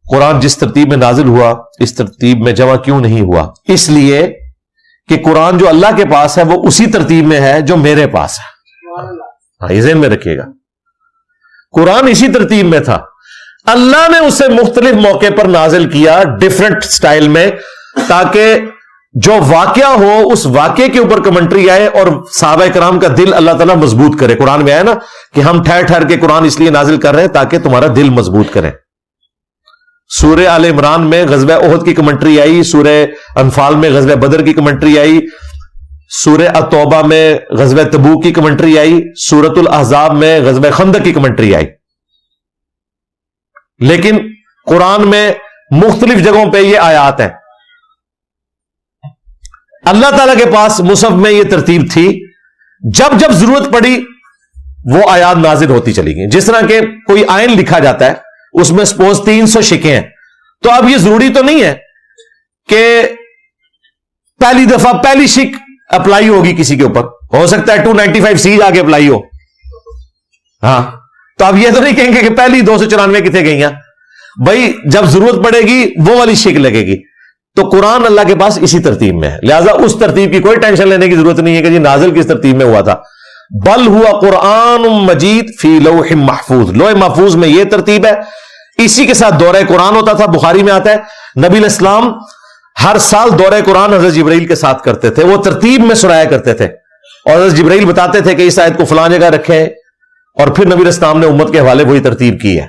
قرآن جس ترتیب میں نازل ہوا اس ترتیب میں جمع کیوں نہیں ہوا؟ اس لیے کہ قرآن جو اللہ کے پاس ہے وہ اسی ترتیب میں ہے جو میرے پاس ہے. ہاں یہ ذہن میں رکھیے گا. قرآن اسی ترتیب میں تھا, اللہ نے اسے مختلف موقع پر نازل کیا ڈیفرنٹ سٹائل میں, تاکہ جو واقعہ ہو اس واقعے کے اوپر کمنٹری آئے اور صحابہ کرام کا دل اللہ تعالیٰ مضبوط کرے. قرآن میں آیا نا کہ ہم ٹھہر ٹھہر کے قرآن اس لیے نازل کر رہے ہیں تاکہ تمہارا دل مضبوط کرے. سورہ آل عمران میں غزوہ احد کی کمنٹری آئی, سورہ انفال میں غزوہ بدر کی کمنٹری آئی, سورہ التوبہ میں غزوہ تبوک کی کمنٹری آئی, سورۃ الاحزاب میں غزوہ خندق کی کمنٹری آئی. لیکن قرآن میں مختلف جگہوں پہ یہ آیات ہیں. اللہ تعالیٰ کے پاس مصحف میں یہ ترتیب تھی, جب جب ضرورت پڑی وہ آیات نازل ہوتی چلی گئی. جس طرح کہ کوئی آئین لکھا جاتا ہے, اس میں سپوز 300 شکیں ہیں, تو اب یہ ضروری تو نہیں ہے کہ پہلی دفعہ پہلی شک اپلائی ہوگی کسی کے اوپر. ہو سکتا ہے 295 جا کے اپلائی ہو. ہاں تو اب یہ تو نہیں کہیں گے کہ پہلی 294 کتنے گئی ہیں بھائی, جب ضرورت پڑے گی وہ والی شک لگے گی. تو قرآن اللہ کے پاس اسی ترتیب میں ہے, لہذا اس ترتیب کی کوئی ٹینشن لینے کی ضرورت نہیں ہے کہ جی نازل کس ترتیب میں ہوا تھا. بل ہوا قرآن مجید فی لوح محفوظ, لوح محفوظ میں یہ ترتیب ہے. اسی کے ساتھ دورہ قرآن ہوتا تھا. بخاری میں آتا ہے نبی علیہ السلام ہر سال دورہ قرآن حضرت جبرائیل کے ساتھ کرتے تھے, وہ ترتیب میں سنایا کرتے تھے, اور حضرت جبرائیل بتاتے تھے کہ اس آیت کو فلاں جگہ رکھیں, اور پھر نبی علیہ السلام نے امت کے حوالے وہی ترتیب کی ہے.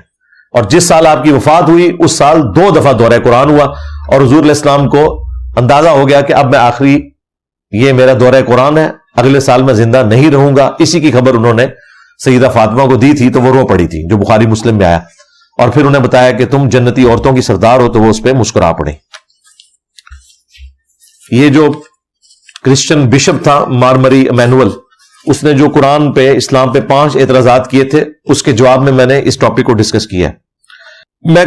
اور جس سال آپ کی وفات ہوئی اس سال 2 دفعہ دورہ قرآن ہوا, اور حضور علیہ السلام کو اندازہ ہو گیا کہ اب میں آخری یہ میرا دورہ قرآن ہے, اگلے سال میں زندہ نہیں رہوں گا. اسی کی خبر انہوں نے سیدہ فاطمہ کو دی تھی تو وہ رو پڑی تھی, جو بخاری مسلم میں آیا, اور پھر انہیں بتایا کہ تم جنتی عورتوں کی سردار ہو, تو وہ اس پہ مسکرا پڑی. یہ جو کرسچن بشپ تھا مارمری امینول, اس نے جو قرآن پہ اسلام پہ 5 اعتراضات کیے تھے, اس کے جواب میں نے اس ٹاپک کو ڈسکس کیا ہے. میں